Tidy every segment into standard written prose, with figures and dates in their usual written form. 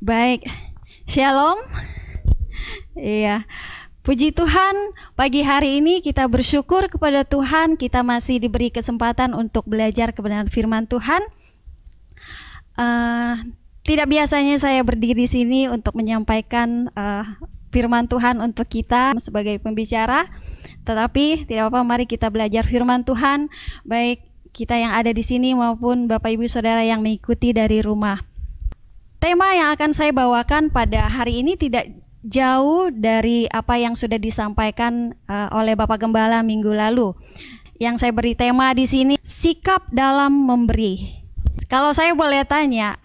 Baik, Shalom. Iya, puji Tuhan, pagi hari ini kita bersyukur kepada Tuhan, kita masih diberi kesempatan untuk belajar kebenaran firman Tuhan. Tidak biasanya saya berdiri di sini untuk menyampaikan firman Tuhan untuk kita sebagai pembicara, tetapi tidak apa-apa, mari kita belajar firman Tuhan, baik kita yang ada di sini maupun Bapak Ibu Saudara yang mengikuti dari rumah. Tema yang akan saya bawakan pada hari ini tidak jauh dari apa yang sudah disampaikan oleh Bapak Gembala minggu lalu. Yang saya beri tema di sini, sikap dalam memberi. Kalau saya boleh tanya,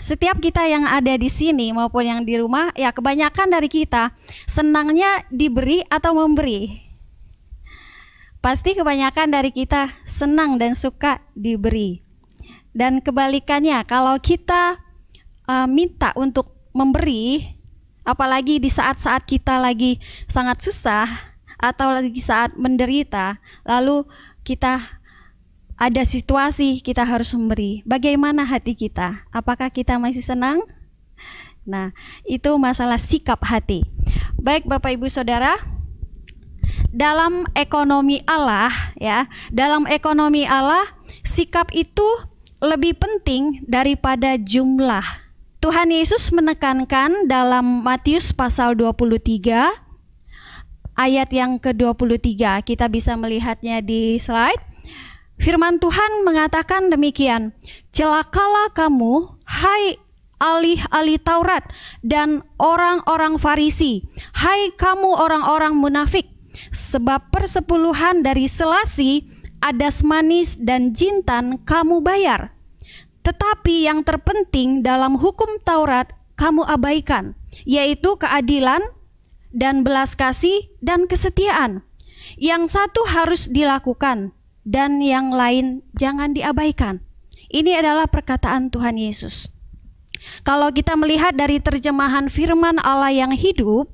setiap kita yang ada di sini maupun yang di rumah, ya kebanyakan dari kita senangnya diberi atau memberi? Pasti kebanyakan dari kita senang dan suka diberi. Dan kebalikannya, kalau kita minta untuk memberi, apalagi di saat-saat kita lagi sangat susah atau lagi saat menderita, lalu kita ada situasi kita harus memberi, bagaimana hati kita? Apakah kita masih senang? Nah, itu masalah sikap hati. Baik Bapak Ibu Saudara, dalam ekonomi Allah ya, dalam ekonomi Allah sikap itu lebih penting daripada jumlah. Tuhan Yesus menekankan dalam Matius pasal 23 ayat yang ke-23. Kita bisa melihatnya di slide. Firman Tuhan mengatakan demikian, "Celakalah kamu, hai ahli-ahli Taurat dan orang-orang Farisi, hai kamu orang-orang munafik, sebab persepuluhan dari selasi, adas manis dan jintan kamu bayar. Tetapi yang terpenting dalam hukum Taurat kamu abaikan, yaitu keadilan dan belas kasih dan kesetiaan. Yang satu harus dilakukan dan yang lain jangan diabaikan." Ini adalah perkataan Tuhan Yesus. Kalau kita melihat dari terjemahan firman Allah yang hidup,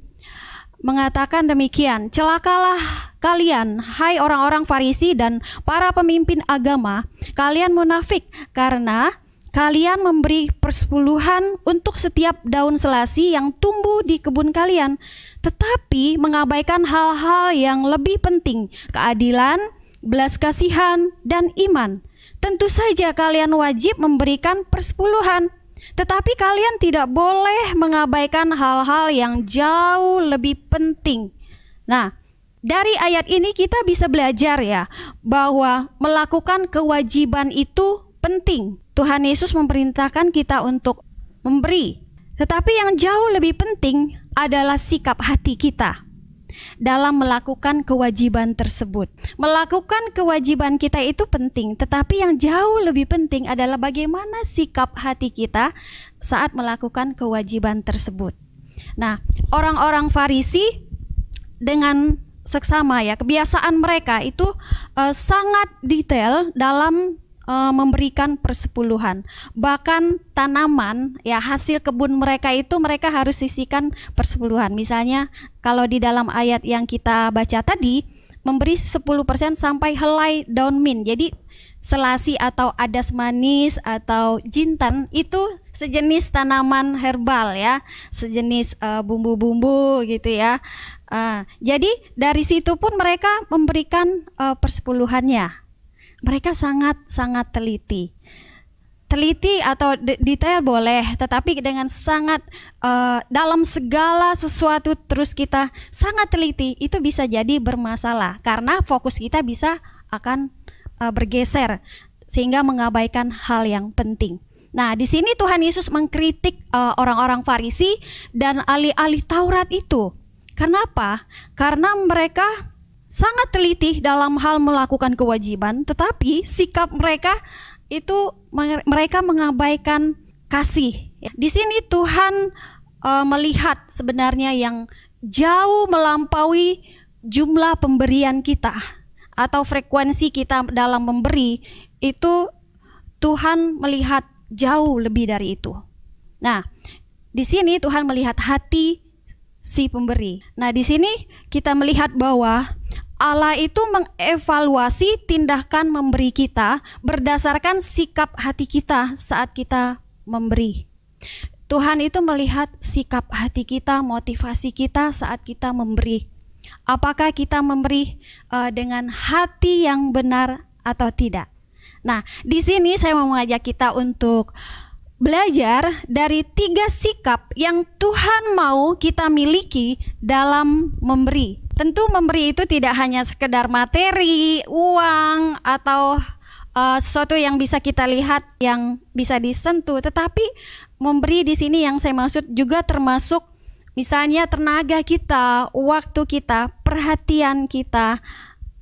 mengatakan demikian, "Celakalah kalian, hai orang-orang Farisi dan para pemimpin agama, kalian munafik, karena kalian memberi persepuluhan untuk setiap daun selasi yang tumbuh di kebun kalian, tetapi mengabaikan hal-hal yang lebih penting, keadilan, belas kasihan, dan iman. Tentu saja kalian wajib memberikan persepuluhan, tetapi kalian tidak boleh mengabaikan hal-hal yang jauh lebih penting." Nah, dari ayat ini kita bisa belajar ya, bahwa melakukan kewajiban itu penting. Tuhan Yesus memerintahkan kita untuk memberi, tetapi yang jauh lebih penting adalah sikap hati kita dalam melakukan kewajiban tersebut. Melakukan kewajiban kita itu penting, tetapi yang jauh lebih penting adalah bagaimana sikap hati kita saat melakukan kewajiban tersebut. Nah, orang-orang Farisi dengan seksama ya, kebiasaan mereka itu sangat detail dalam memberikan persepuluhan. Bahkan tanaman ya, hasil kebun mereka itu mereka harus sisihkan persepuluhan. Misalnya kalau di dalam ayat yang kita baca tadi, memberi 10% sampai helai daun mint. Jadi selasi atau adas manis atau jintan itu sejenis tanaman herbal ya, sejenis bumbu-bumbu gitu ya. Jadi dari situ pun mereka memberikan persepuluhannya. Mereka sangat teliti. Teliti atau detail boleh, tetapi dengan sangat dalam segala sesuatu terus kita sangat teliti, itu bisa jadi bermasalah karena fokus kita bisa akan bergeser sehingga mengabaikan hal yang penting. Nah, di sini Tuhan Yesus mengkritik orang-orang Farisi dan ahli-ahli Taurat itu. Kenapa? Karena mereka sangat teliti dalam hal melakukan kewajiban, tetapi sikap mereka itu mereka mengabaikan kasih. Di sini Tuhan melihat sebenarnya yang jauh melampaui jumlah pemberian kita atau frekuensi kita dalam memberi, itu Tuhan melihat jauh lebih dari itu. Nah, di sini Tuhan melihat hati si pemberi. Nah, di sini kita melihat bahwa Allah itu mengevaluasi tindakan memberi kita berdasarkan sikap hati kita saat kita memberi. Tuhan itu melihat sikap hati kita, motivasi kita saat kita memberi. Apakah kita memberi dengan hati yang benar atau tidak? Nah, di sini saya mau mengajak kita untuk belajar dari 3 sikap yang Tuhan mau kita miliki dalam memberi. Tentu memberi itu tidak hanya sekedar materi, uang, atau sesuatu yang bisa kita lihat, yang bisa disentuh, tetapi memberi di sini yang saya maksud juga termasuk misalnya tenaga kita, waktu kita, perhatian kita,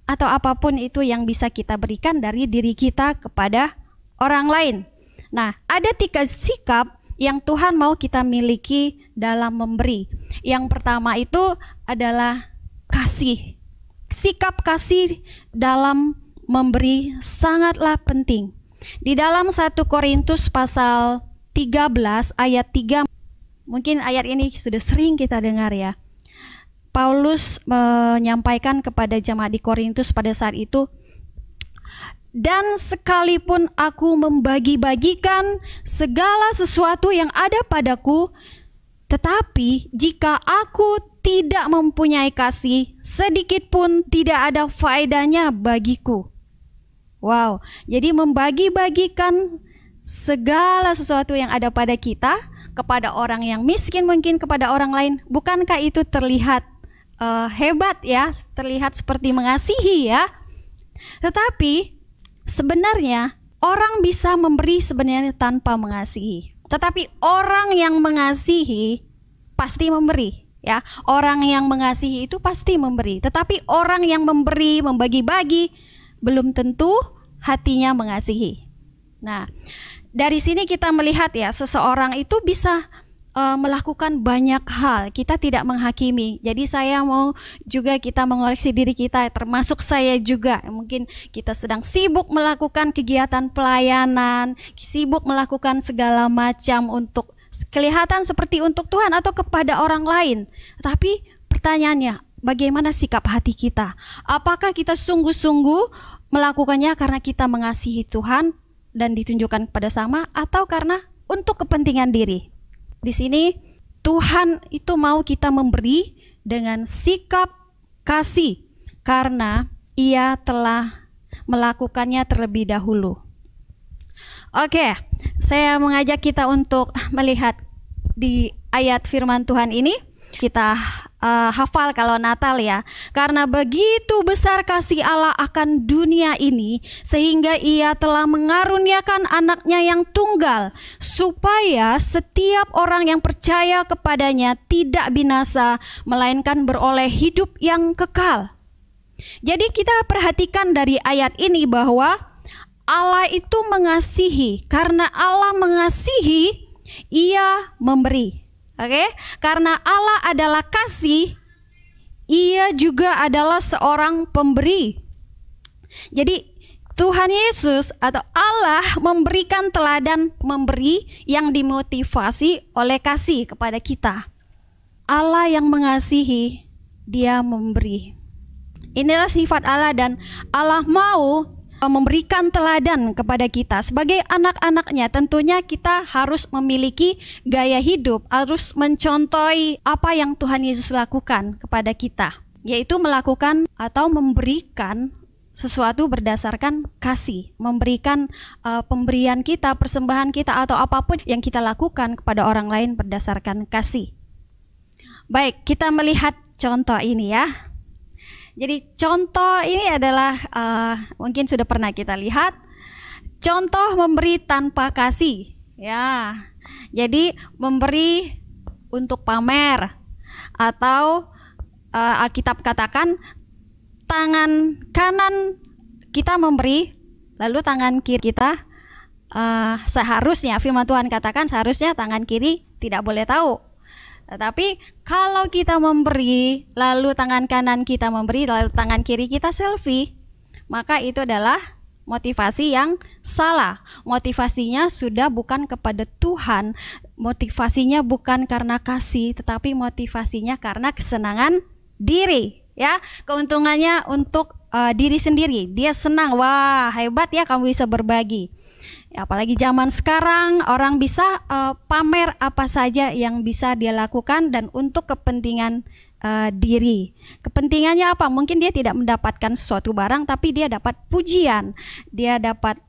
atau apapun itu yang bisa kita berikan dari diri kita kepada orang lain. Nah, ada 3 sikap yang Tuhan mau kita miliki dalam memberi. Yang pertama itu adalah kasih. Sikap kasih dalam memberi sangatlah penting. Di dalam 1 Korintus pasal 13 ayat 3, mungkin ayat ini sudah sering kita dengar ya. Paulus menyampaikan kepada jemaat di Korintus pada saat itu, dan sekalipun aku membagi-bagikan segala sesuatu yang ada padaku, tetapi jika aku tidak mempunyai kasih, sedikit pun tidak ada faedahnya bagiku. Wow, jadi membagi-bagikan segala sesuatu yang ada pada kita kepada orang yang miskin, mungkin kepada orang lain, bukankah itu terlihat hebat ya, terlihat seperti mengasihi ya? Tetapi sebenarnya orang bisa memberi sebenarnya tanpa mengasihi. Tetapi orang yang mengasihi pasti memberi ya. Orang yang mengasihi itu pasti memberi. Tetapi orang yang memberi, membagi-bagi, belum tentu hatinya mengasihi. Nah, dari sini kita melihat ya, seseorang itu bisa melakukan banyak hal. Kita tidak menghakimi. Jadi saya mau juga kita mengoreksi diri kita, termasuk saya juga. Mungkin kita sedang sibuk melakukan kegiatan pelayanan, sibuk melakukan segala macam untuk kelihatan seperti untuk Tuhan atau kepada orang lain. Tapi pertanyaannya, bagaimana sikap hati kita? Apakah kita sungguh-sungguh melakukannya karena kita mengasihi Tuhan dan ditunjukkan kepada sama, atau karena untuk kepentingan diri? Di sini Tuhan itu mau kita memberi dengan sikap kasih karena Ia telah melakukannya terlebih dahulu. Oke, saya mengajak kita untuk melihat di ayat firman Tuhan ini. Kita hafal kalau Natal ya. Karena begitu besar kasih Allah akan dunia ini, sehingga Ia telah mengaruniakan anaknya yang tunggal, supaya setiap orang yang percaya kepadanya tidak binasa, melainkan beroleh hidup yang kekal. Jadi kita perhatikan dari ayat ini bahwa Allah itu mengasihi. Karena Allah mengasihi, Ia memberi. Oke, karena Allah adalah kasih, Ia juga adalah seorang pemberi. Jadi Tuhan Yesus atau Allah memberikan teladan memberi yang dimotivasi oleh kasih kepada kita. Allah yang mengasihi, Dia memberi. Inilah sifat Allah, dan Allah mau memberikan teladan kepada kita sebagai anak-anaknya. Tentunya kita harus memiliki gaya hidup, harus mencontohi apa yang Tuhan Yesus lakukan kepada kita, yaitu melakukan atau memberikan sesuatu berdasarkan kasih, memberikan pemberian kita, persembahan kita, atau apapun yang kita lakukan kepada orang lain berdasarkan kasih. Baik, kita melihat contoh ini ya. Jadi contoh ini adalah mungkin sudah pernah kita lihat contoh memberi tanpa kasih ya. Jadi memberi untuk pamer, atau Alkitab katakan tangan kanan kita memberi, lalu tangan kiri kita seharusnya, firman Tuhan katakan seharusnya tangan kiri tidak boleh tahu. Tetapi kalau kita memberi, lalu tangan kanan kita memberi, lalu tangan kiri kita selfie, maka itu adalah motivasi yang salah. Motivasinya sudah bukan kepada Tuhan, motivasinya bukan karena kasih, tetapi motivasinya karena kesenangan diri. Ya, keuntungannya untuk diri sendiri. Dia senang, wah hebat ya kamu bisa berbagi. Ya, apalagi zaman sekarang orang bisa pamer apa saja yang bisa dia lakukan dan untuk kepentingan diri. Kepentingannya apa? Mungkin dia tidak mendapatkan suatu barang, tapi dia dapat pujian. Dia dapat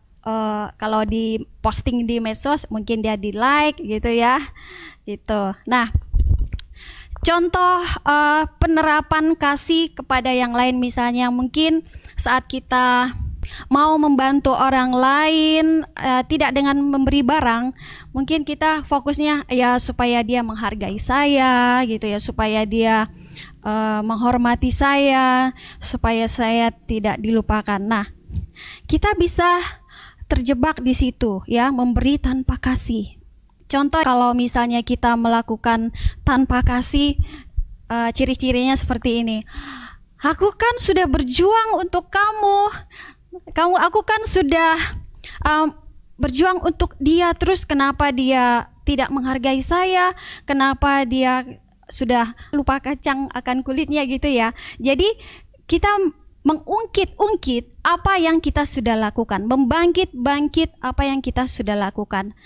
kalau di posting di medsos, mungkin dia di like gitu ya. Gitu. Nah, contoh penerapan kasih kepada yang lain, misalnya mungkin saat kita mau membantu orang lain, tidak dengan memberi barang, mungkin kita fokusnya ya supaya dia menghargai saya gitu ya, supaya dia menghormati saya, supaya saya tidak dilupakan. Nah, kita bisa terjebak di situ ya, memberi tanpa kasih. Contoh kalau misalnya kita melakukan tanpa kasih, ciri-cirinya seperti ini. Aku kan sudah berjuang untuk kamu. Aku kan sudah berjuang untuk dia, terus kenapa dia tidak menghargai saya? Kenapa dia sudah lupa kacang akan kulitnya gitu ya. Jadi kita mengungkit-ungkit apa yang kita sudah lakukan, membangkit-bangkit apa yang kita sudah lakukan.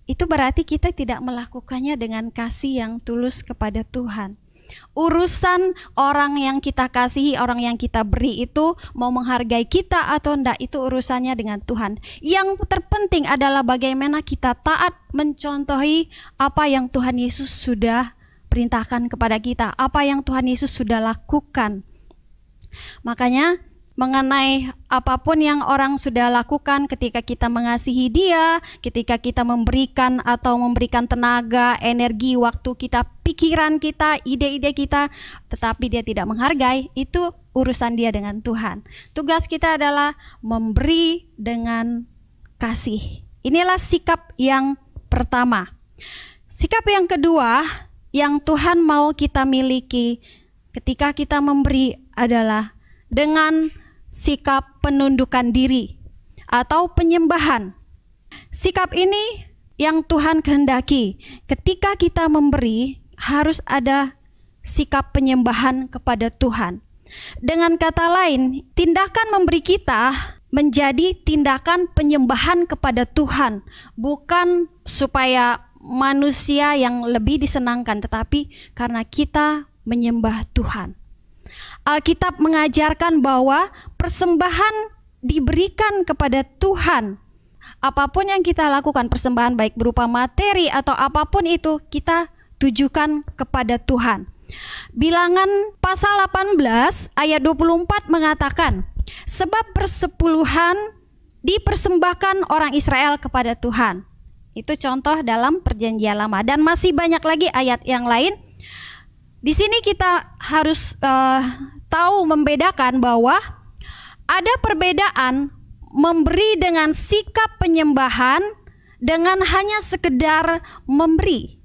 Itu berarti kita tidak melakukannya dengan kasih yang tulus kepada Tuhan. Urusan orang yang kita kasihi, orang yang kita beri itu mau menghargai kita atau enggak, itu urusannya dengan Tuhan. Yang terpenting adalah bagaimana kita taat mencontohi apa yang Tuhan Yesus sudah perintahkan kepada kita, apa yang Tuhan Yesus sudah lakukan. Makanya mengenai apapun yang orang sudah lakukan, ketika kita mengasihi dia, ketika kita memberikan atau memberikan tenaga, energi, waktu kita, pikiran kita, ide-ide kita, tetapi dia tidak menghargai, itu urusan dia dengan Tuhan. Tugas kita adalah memberi dengan kasih. Inilah sikap yang pertama. Sikap yang kedua yang Tuhan mau kita miliki ketika kita memberi adalah dengan sikap penundukan diri atau penyembahan. Sikap ini yang Tuhan kehendaki. Ketika kita memberi, harus ada sikap penyembahan kepada Tuhan. Dengan kata lain, tindakan memberi kita menjadi tindakan penyembahan kepada Tuhan, bukan supaya manusia yang lebih disenangkan, tetapi karena kita menyembah Tuhan. Alkitab mengajarkan bahwa persembahan diberikan kepada Tuhan. Apapun yang kita lakukan, persembahan baik berupa materi atau apapun itu, kita tujukan kepada Tuhan. Bilangan pasal 18 ayat 24 mengatakan, sebab persepuluhan dipersembahkan orang Israel kepada Tuhan. Itu contoh dalam Perjanjian Lama, dan masih banyak lagi ayat yang lain. Di sini kita harus tahu membedakan bahwa ada perbedaan memberi dengan sikap penyembahan dengan hanya sekedar memberi.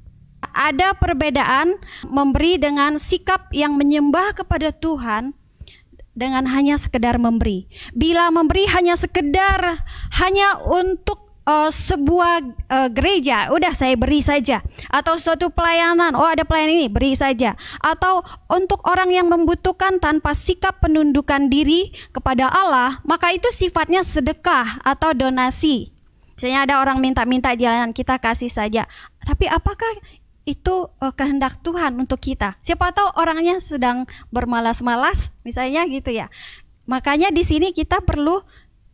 Ada perbedaan memberi dengan sikap yang menyembah kepada Tuhan dengan hanya sekedar memberi. Bila memberi hanya sekedar hanya untuk sebuah gereja, udah saya beri saja, atau suatu pelayanan, oh ada pelayanan ini, beri saja, atau untuk orang yang membutuhkan tanpa sikap penundukan diri kepada Allah, maka itu sifatnya sedekah atau donasi. Misalnya ada orang minta-minta jalanan, kita kasih saja. Tapi apakah itu kehendak Tuhan untuk kita? Siapa tahu orangnya sedang bermalas-malas, misalnya gitu ya. Makanya di sini kita perlu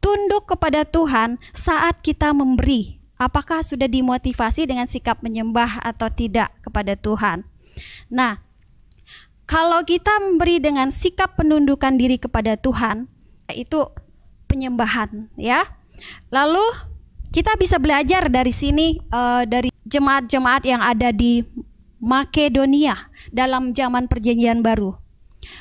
tunduk kepada Tuhan saat kita memberi. Apakah sudah dimotivasi dengan sikap menyembah atau tidak kepada Tuhan? Nah, kalau kita memberi dengan sikap penundukan diri kepada Tuhan, itu penyembahan ya. Lalu kita bisa belajar dari sini, dari jemaat-jemaat yang ada di Makedonia dalam zaman Perjanjian Baru,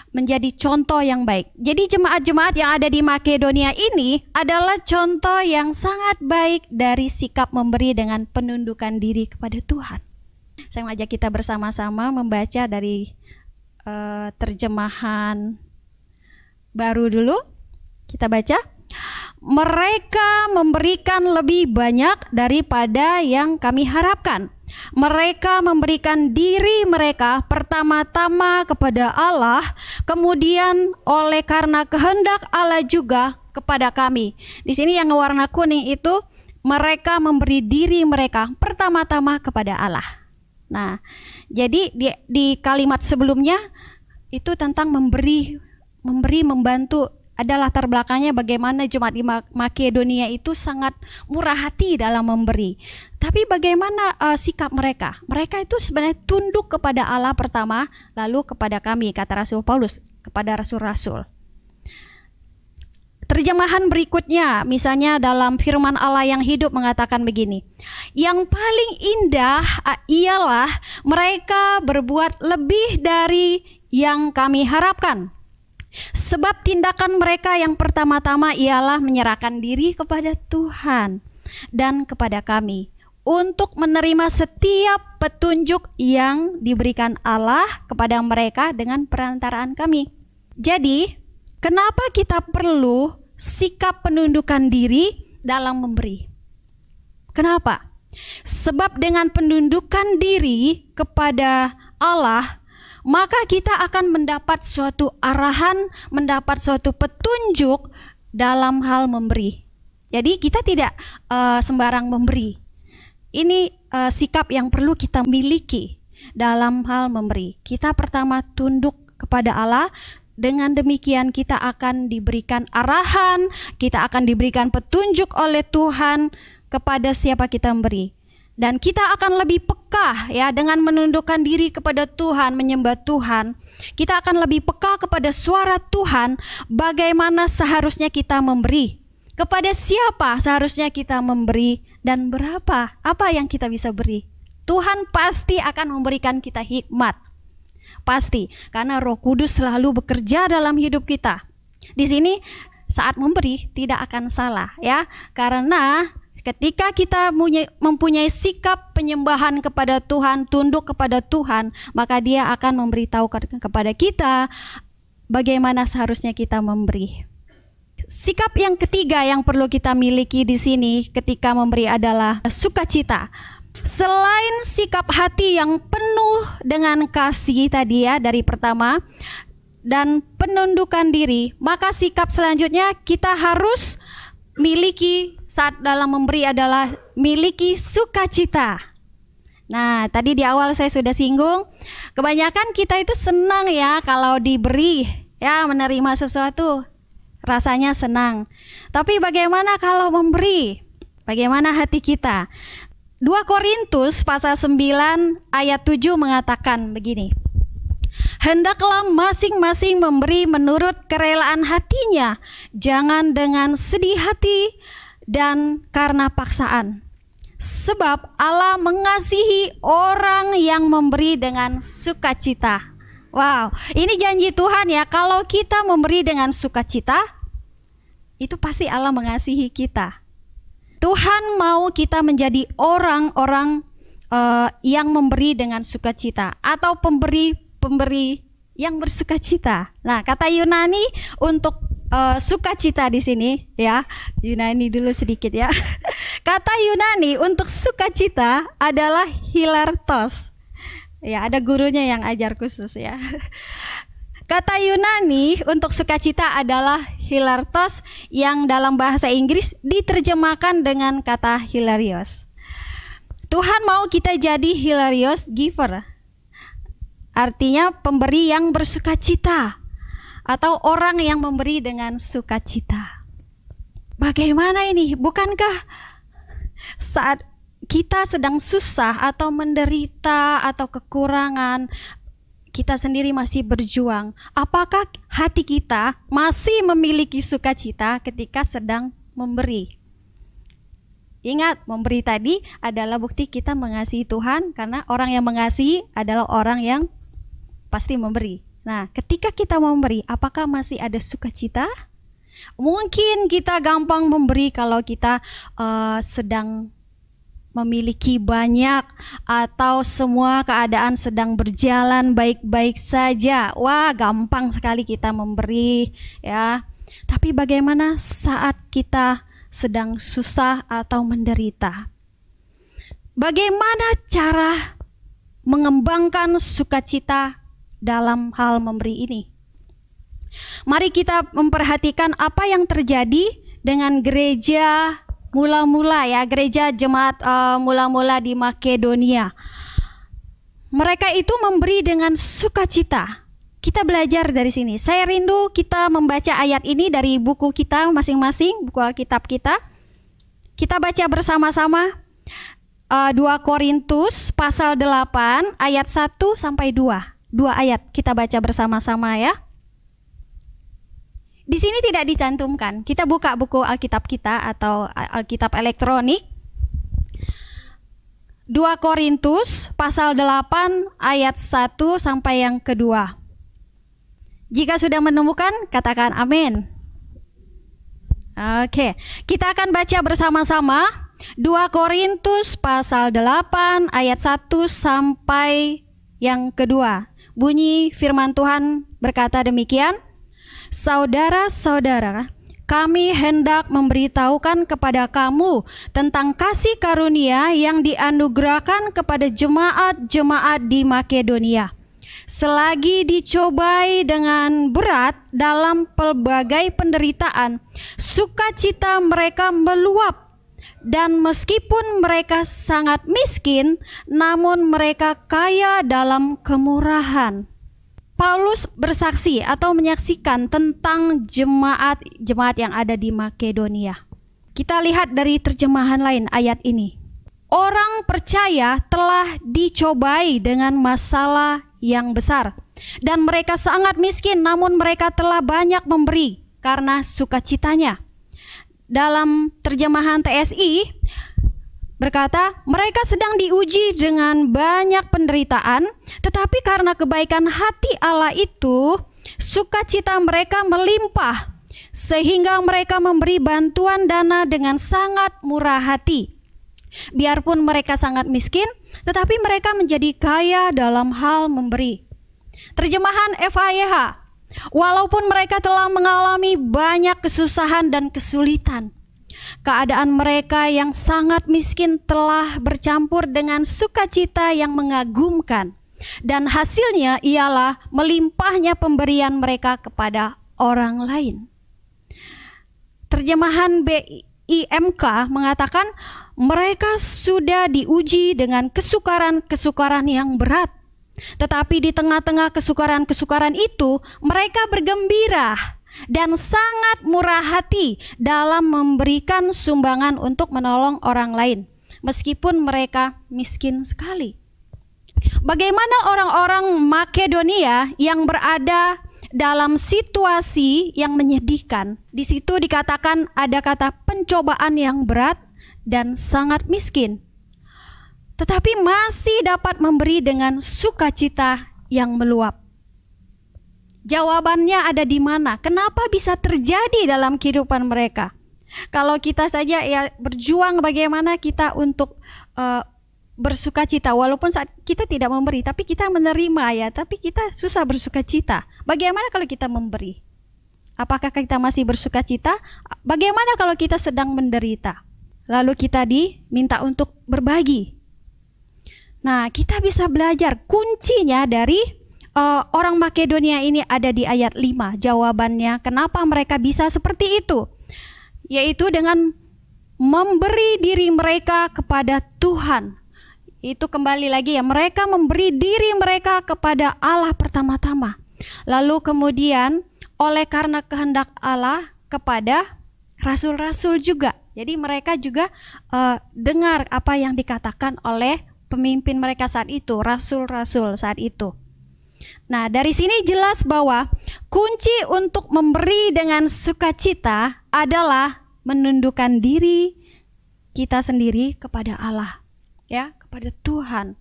menjadi contoh yang baik. Jadi jemaat-jemaat yang ada di Makedonia ini adalah contoh yang sangat baik dari sikap memberi dengan penundukan diri kepada Tuhan. Saya mengajak kita bersama-sama membaca dari terjemahan baru dulu. Kita baca. Mereka memberikan lebih banyak daripada yang kami harapkan. Mereka memberikan diri mereka pertama-tama kepada Allah, kemudian oleh karena kehendak Allah juga kepada kami. Di sini yang warna kuning itu mereka memberi diri mereka pertama-tama kepada Allah. Nah, jadi di kalimat sebelumnya itu tentang memberi, membantu. Ada latar belakangnya bagaimana jemaat di Makedonia itu sangat murah hati dalam memberi. Tapi bagaimana sikap mereka? Mereka itu sebenarnya tunduk kepada Allah pertama, lalu kepada kami, kata Rasul Paulus, kepada rasul-rasul. Terjemahan berikutnya, misalnya dalam firman Allah yang hidup mengatakan begini. Yang paling indah ialah mereka berbuat lebih dari yang kami harapkan. Sebab tindakan mereka yang pertama-tama ialah menyerahkan diri kepada Tuhan dan kepada kami untuk menerima setiap petunjuk yang diberikan Allah kepada mereka dengan perantaraan kami. Jadi, kenapa kita perlu sikap penundukan diri dalam memberi? Kenapa? Sebab dengan penundukan diri kepada Allah, maka kita akan mendapat suatu arahan, mendapat suatu petunjuk dalam hal memberi. Jadi kita tidak sembarang memberi. Ini sikap yang perlu kita miliki dalam hal memberi. Kita pertama tunduk kepada Allah. Dengan demikian kita akan diberikan arahan, kita akan diberikan petunjuk oleh Tuhan kepada siapa kita memberi. Dan kita akan lebih peka ya dengan menundukkan diri kepada Tuhan, menyembah Tuhan. Kita akan lebih peka kepada suara Tuhan, bagaimana seharusnya kita memberi. Kepada siapa seharusnya kita memberi dan berapa, apa yang kita bisa beri. Tuhan pasti akan memberikan kita hikmat. Pasti, karena Roh Kudus selalu bekerja dalam hidup kita. Di sini saat memberi tidak akan salah ya, karena ketika kita mempunyai sikap penyembahan kepada Tuhan, tunduk kepada Tuhan, maka Dia akan memberitahu kepada kita bagaimana seharusnya kita memberi. Sikap yang ketiga yang perlu kita miliki di sini ketika memberi adalah sukacita. Selain sikap hati yang penuh dengan kasih tadi ya dari pertama dan penundukan diri, maka sikap selanjutnya kita harus miliki saat dalam memberi adalah miliki sukacita. Nah, tadi di awal saya sudah singgung, kebanyakan kita itu senang ya kalau diberi, ya menerima sesuatu, rasanya senang. Tapi bagaimana kalau memberi? Bagaimana hati kita? 2 Korintus pasal 9 ayat 7 mengatakan begini. Hendaklah masing-masing memberi menurut kerelaan hatinya, jangan dengan sedih hati dan karena paksaan. Sebab Allah mengasihi orang yang memberi dengan sukacita. Wow, ini janji Tuhan ya, kalau kita memberi dengan sukacita, itu pasti Allah mengasihi kita. Tuhan mau kita menjadi orang-orang yang memberi dengan sukacita atau pemberi yang bersukacita. Nah, kata Yunani untuk sukacita di sini ya, Yunani dulu sedikit ya. Kata Yunani untuk sukacita adalah hilartos. Ya, ada gurunya yang ajar khusus ya. Kata Yunani untuk sukacita adalah hilartos yang dalam bahasa Inggris diterjemahkan dengan kata hilarious. Tuhan mau kita jadi hilarious giver. Artinya pemberi yang bersukacita atau orang yang memberi dengan sukacita. Bagaimana ini? Bukankah saat kita sedang susah atau menderita atau kekurangan, kita sendiri masih berjuang, apakah hati kita masih memiliki sukacita ketika sedang memberi? Ingat, memberi tadi adalah bukti kita mengasihi Tuhan, karena orang yang mengasihi adalah orang yang pasti memberi. Nah, ketika kita memberi, apakah masih ada sukacita? Mungkin kita gampang memberi kalau kita sedang memiliki banyak atau semua keadaan sedang berjalan baik-baik saja. Wah, gampang sekali kita memberi ya. Tapi bagaimana saat kita sedang susah atau menderita? Bagaimana cara mengembangkan sukacita dalam hal memberi ini? Mari kita memperhatikan apa yang terjadi dengan gereja mula-mula ya, gereja jemaat mula-mula di Makedonia. Mereka itu memberi dengan sukacita. Kita belajar dari sini. Saya rindu kita membaca ayat ini dari buku kita masing-masing, buku Alkitab kita. Kita baca bersama-sama 2 Korintus pasal 8 ayat 1 sampai 2. 2 ayat kita baca bersama-sama ya. Di sini tidak dicantumkan. Kita buka buku Alkitab kita atau Alkitab elektronik. 2 Korintus pasal 8 ayat 1 sampai yang kedua. Jika sudah menemukan, katakan amin. Oke, kita akan baca bersama-sama 2 Korintus pasal 8 ayat 1 sampai yang kedua. Bunyi firman Tuhan berkata demikian. Saudara-saudara, kami hendak memberitahukan kepada kamu tentang kasih karunia yang dianugerahkan kepada jemaat-jemaat di Makedonia. Selagi dicobai dengan berat dalam pelbagai penderitaan, sukacita mereka meluap. Dan meskipun mereka sangat miskin, namun mereka kaya dalam kemurahan. Paulus bersaksi atau menyaksikan tentang jemaat yang ada di Makedonia. Kita lihat dari terjemahan lain ayat ini. Orang percaya telah dicobai dengan masalah yang besar. Dan mereka sangat miskin, namun mereka telah banyak memberi karena sukacitanya. Dalam terjemahan TSI berkata, mereka sedang diuji dengan banyak penderitaan, tetapi karena kebaikan hati Allah itu, sukacita mereka melimpah, sehingga mereka memberi bantuan dana dengan sangat murah hati. Biarpun mereka sangat miskin, tetapi mereka menjadi kaya dalam hal memberi. Terjemahan FAYH, walaupun mereka telah mengalami banyak kesusahan dan kesulitan, keadaan mereka yang sangat miskin telah bercampur dengan sukacita yang mengagumkan, dan hasilnya ialah melimpahnya pemberian mereka kepada orang lain. Terjemahan BIMK mengatakan mereka sudah diuji dengan kesukaran-kesukaran yang berat, tetapi di tengah-tengah kesukaran-kesukaran itu mereka bergembira dan sangat murah hati dalam memberikan sumbangan untuk menolong orang lain, meskipun mereka miskin sekali. Bagaimana orang-orang Makedonia yang berada dalam situasi yang menyedihkan? Di situ dikatakan ada kata pencobaan yang berat dan sangat miskin, tetapi masih dapat memberi dengan sukacita yang meluap. Jawabannya ada di mana? Kenapa bisa terjadi dalam kehidupan mereka? Kalau kita saja ya berjuang bagaimana kita untuk bersukacita, walaupun saat kita tidak memberi, tapi kita menerima ya, tapi kita susah bersukacita. Bagaimana kalau kita memberi? Apakah kita masih bersukacita? Bagaimana kalau kita sedang menderita? Lalu kita diminta untuk berbagi. Nah, kita bisa belajar kuncinya dari orang Makedonia ini ada di ayat 5. Jawabannya kenapa mereka bisa seperti itu, yaitu dengan memberi diri mereka kepada Tuhan. Itu kembali lagi ya, mereka memberi diri mereka kepada Allah pertama-tama. Lalu kemudian oleh karena kehendak Allah kepada rasul-rasul juga. Jadi mereka juga dengar apa yang dikatakan oleh pemimpin mereka saat itu, rasul-rasul saat itu. Nah, dari sini jelas bahwa kunci untuk memberi dengan sukacita adalah menundukkan diri kita sendiri kepada Allah, ya, kepada Tuhan.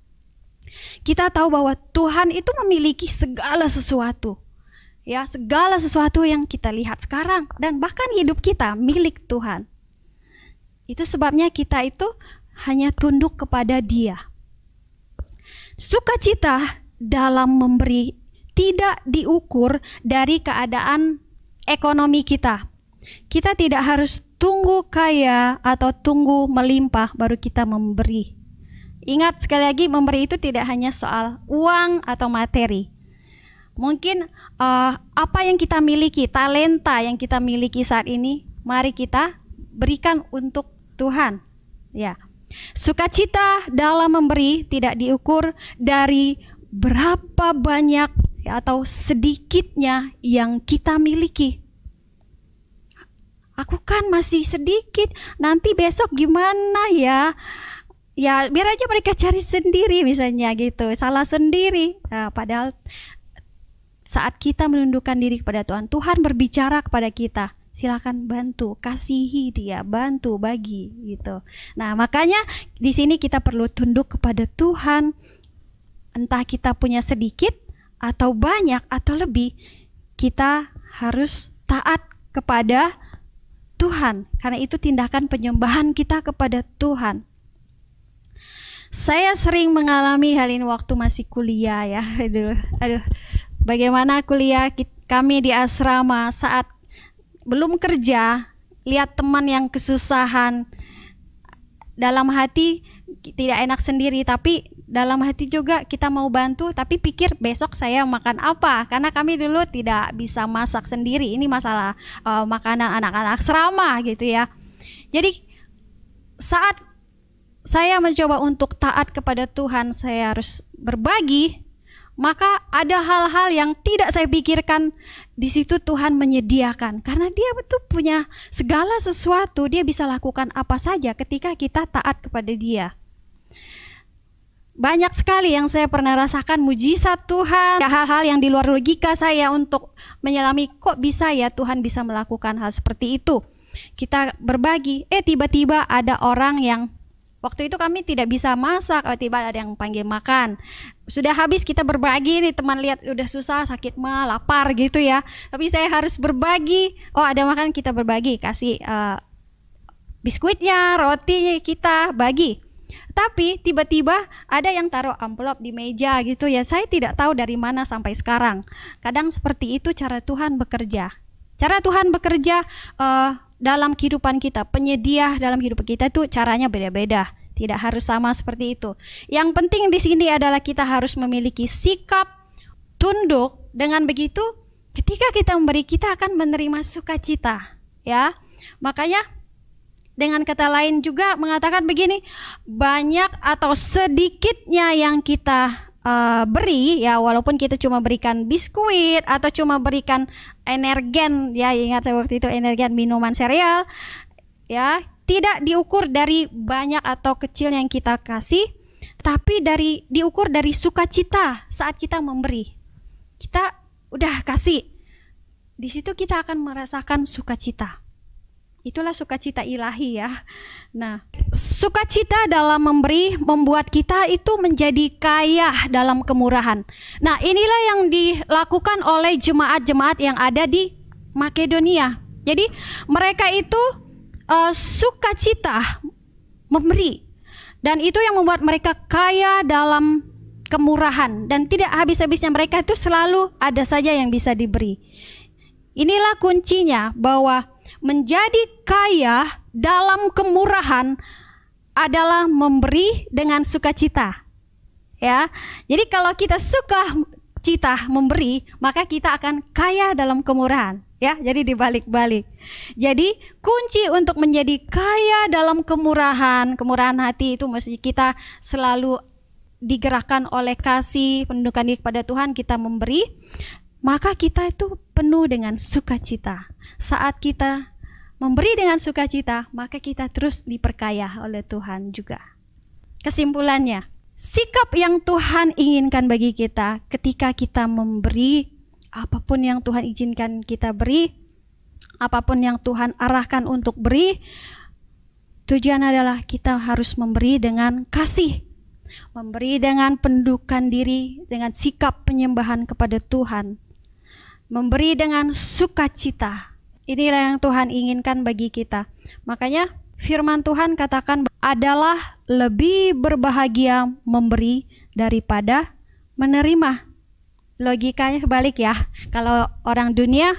Kita tahu bahwa Tuhan itu memiliki segala sesuatu, ya, segala sesuatu yang kita lihat sekarang dan bahkan hidup kita milik Tuhan. Itu sebabnya kita itu hanya tunduk kepada Dia. Sukacita dalam memberi tidak diukur dari keadaan ekonomi kita. Kita tidak harus tunggu kaya atau tunggu melimpah baru kita memberi. Ingat sekali lagi, memberi itu tidak hanya soal uang atau materi. Mungkin apa yang kita miliki, talenta yang kita miliki saat ini, mari kita berikan untuk Tuhan. Ya. Sukacita dalam memberi tidak diukur dari berapa banyak atau sedikitnya yang kita miliki. Aku kan masih sedikit, nanti besok gimana ya? Ya biar aja mereka cari sendiri misalnya gitu, salah sendiri. Nah, padahal saat kita menundukkan diri kepada Tuhan, Tuhan berbicara kepada kita, silakan bantu, kasihi dia, bantu, bagi gitu. Nah makanya di sini kita perlu tunduk kepada Tuhan, entah kita punya sedikit atau banyak atau lebih, kita harus taat kepada Tuhan, karena itu tindakan penyembahan kita kepada Tuhan. Saya sering mengalami hal ini waktu masih kuliah ya. Aduh, bagaimana kuliah kami di asrama saat belum kerja, lihat teman yang kesusahan, dalam hati tidak enak sendiri, tapi dalam hati juga kita mau bantu, tapi pikir besok saya makan apa, karena kami dulu tidak bisa masak sendiri. Ini masalah makanan anak-anak asrama gitu ya. Jadi saat saya mencoba untuk taat kepada Tuhan, saya harus berbagi, maka ada hal-hal yang tidak saya pikirkan, di situ Tuhan menyediakan, karena Dia betul punya segala sesuatu, Dia bisa lakukan apa saja ketika kita taat kepada Dia. Banyak sekali yang saya pernah rasakan mujizat Tuhan, hal-hal yang di luar logika saya untuk menyelami, kok bisa ya Tuhan bisa melakukan hal seperti itu. Kita berbagi, tiba-tiba ada orang yang waktu itu kami tidak bisa masak, tiba-tiba ada yang panggil makan. Sudah habis kita berbagi nih, teman lihat udah susah, sakit mah, lapar gitu ya. Tapi saya harus berbagi, oh ada makan kita berbagi, kasih biskuitnya, rotinya kita bagi. Tapi tiba-tiba ada yang taruh amplop di meja gitu ya. Saya tidak tahu dari mana sampai sekarang. Kadang seperti itu cara Tuhan bekerja. Cara Tuhan bekerja dalam kehidupan kita, penyedia dalam hidup kita itu caranya beda-beda. Tidak harus sama seperti itu. Yang penting di sini adalah kita harus memiliki sikap tunduk. Dengan begitu, ketika kita memberi, kita akan menerima sukacita. Ya, makanya dengan kata lain juga mengatakan begini, banyak atau sedikitnya yang kita beri ya, walaupun kita cuma berikan biskuit atau cuma berikan energen ya, ingat saya waktu itu energen minuman sereal ya, tidak diukur dari banyak atau kecil yang kita kasih, tapi diukur dari sukacita saat kita memberi. Kita udah kasih, di situ kita akan merasakan sukacita. Itulah sukacita ilahi ya. Nah, sukacita dalam memberi membuat kita itu menjadi kaya dalam kemurahan. Nah, inilah yang dilakukan oleh jemaat-jemaat yang ada di Makedonia. Jadi mereka itu sukacita memberi, dan itu yang membuat mereka kaya dalam kemurahan, dan tidak habis-habisnya mereka itu selalu ada saja yang bisa diberi. Inilah kuncinya, bahwa menjadi kaya dalam kemurahan adalah memberi dengan sukacita. Ya. Jadi kalau kita sukacita memberi, maka kita akan kaya dalam kemurahan. Ya, jadi dibalik-balik. Jadi kunci untuk menjadi kaya dalam kemurahan hati itu mesti kita selalu digerakkan oleh kasih, penundukan diri kepada Tuhan, kita memberi, maka kita itu penuh dengan sukacita. Saat kita memberi dengan sukacita, maka kita terus diperkaya oleh Tuhan juga. Kesimpulannya, sikap yang Tuhan inginkan bagi kita ketika kita memberi, apapun yang Tuhan izinkan kita beri, apapun yang Tuhan arahkan untuk beri, tujuan adalah kita harus memberi dengan kasih, memberi dengan penundukan diri, dengan sikap penyembahan kepada Tuhan, memberi dengan sukacita. Inilah yang Tuhan inginkan bagi kita. Makanya firman Tuhan katakan adalah lebih berbahagia memberi daripada menerima. Logikanya sebalik ya. Kalau orang dunia,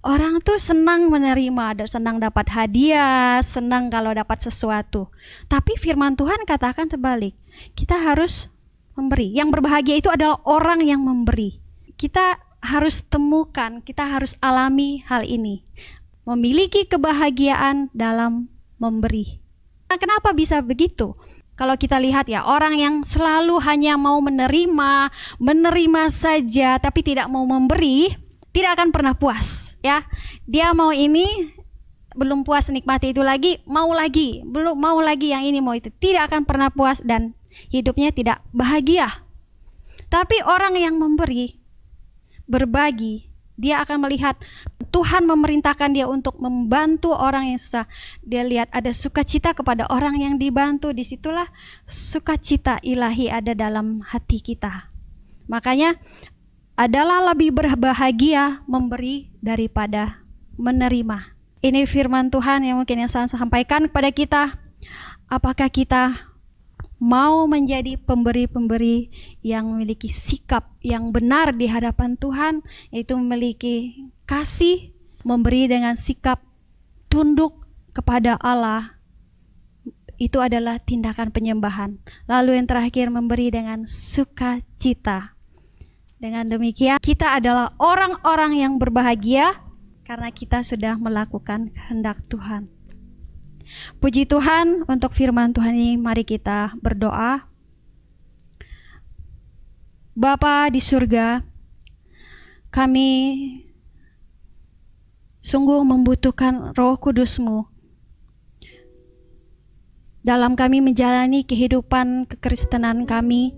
orang tuh senang menerima, senang dapat hadiah, senang kalau dapat sesuatu. Tapi firman Tuhan katakan sebalik. Kita harus memberi. Yang berbahagia itu adalah orang yang memberi. Kita harus temukan, kita harus alami hal ini. Memiliki kebahagiaan dalam memberi. Kenapa bisa begitu? Kalau kita lihat ya, orang yang selalu hanya mau menerima saja tapi tidak mau memberi, tidak akan pernah puas ya. Dia mau ini, belum puas nikmati itu lagi, belum mau lagi yang ini, mau itu. Tidak akan pernah puas dan hidupnya tidak bahagia. Tapi orang yang memberi, berbagi, dia akan melihat Tuhan memerintahkan dia untuk membantu orang yang susah. Dia lihat ada sukacita kepada orang yang dibantu. Disitulah sukacita ilahi ada dalam hati kita. Makanya adalah lebih berbahagia memberi daripada menerima. Ini firman Tuhan yang mungkin yang saya sampaikan kepada kita. Apakah kita mau menjadi pemberi-pemberi yang memiliki sikap yang benar di hadapan Tuhan, yaitu memiliki kasih, memberi dengan sikap tunduk kepada Allah. Itu adalah tindakan penyembahan. Lalu yang terakhir, memberi dengan sukacita. Dengan demikian kita adalah orang-orang yang berbahagia karena kita sudah melakukan kehendak Tuhan. Puji Tuhan untuk firman Tuhan ini. Mari kita berdoa. Bapa di surga, kami sungguh membutuhkan Roh Kudus-Mu dalam kami menjalani kehidupan kekristenan kami,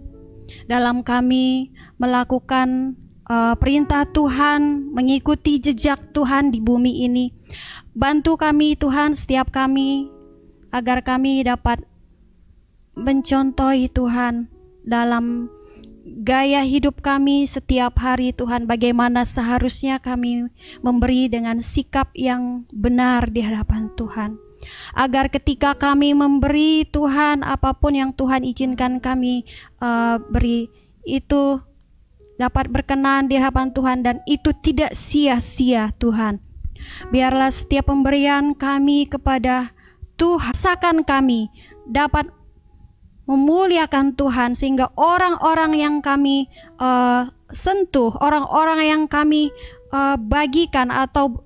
dalam kami melakukan perintah Tuhan, mengikuti jejak Tuhan di bumi ini. Bantu kami Tuhan, setiap kami, agar kami dapat mencontohi Tuhan dalam gaya hidup kami setiap hari Tuhan, bagaimana seharusnya kami memberi dengan sikap yang benar di hadapan Tuhan. Agar ketika kami memberi Tuhan, apapun yang Tuhan izinkan kami beri, itu dapat berkenan di hadapan Tuhan dan itu tidak sia-sia Tuhan. Biarlah setiap pemberian kami kepada Tuhan, rasakan kami dapat memuliakan Tuhan, sehingga orang-orang yang kami sentuh, orang-orang yang kami bagikan atau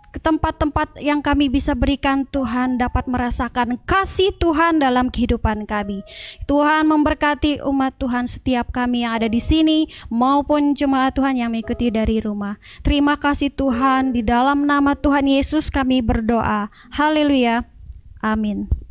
ke tempat-tempat yang kami bisa berikan, Tuhan dapat merasakan kasih Tuhan dalam kehidupan kami. Tuhan memberkati umat Tuhan setiap kami yang ada di sini maupun jemaat Tuhan yang mengikuti dari rumah. Terima kasih Tuhan, di dalam nama Tuhan Yesus kami berdoa. Haleluya. Amin.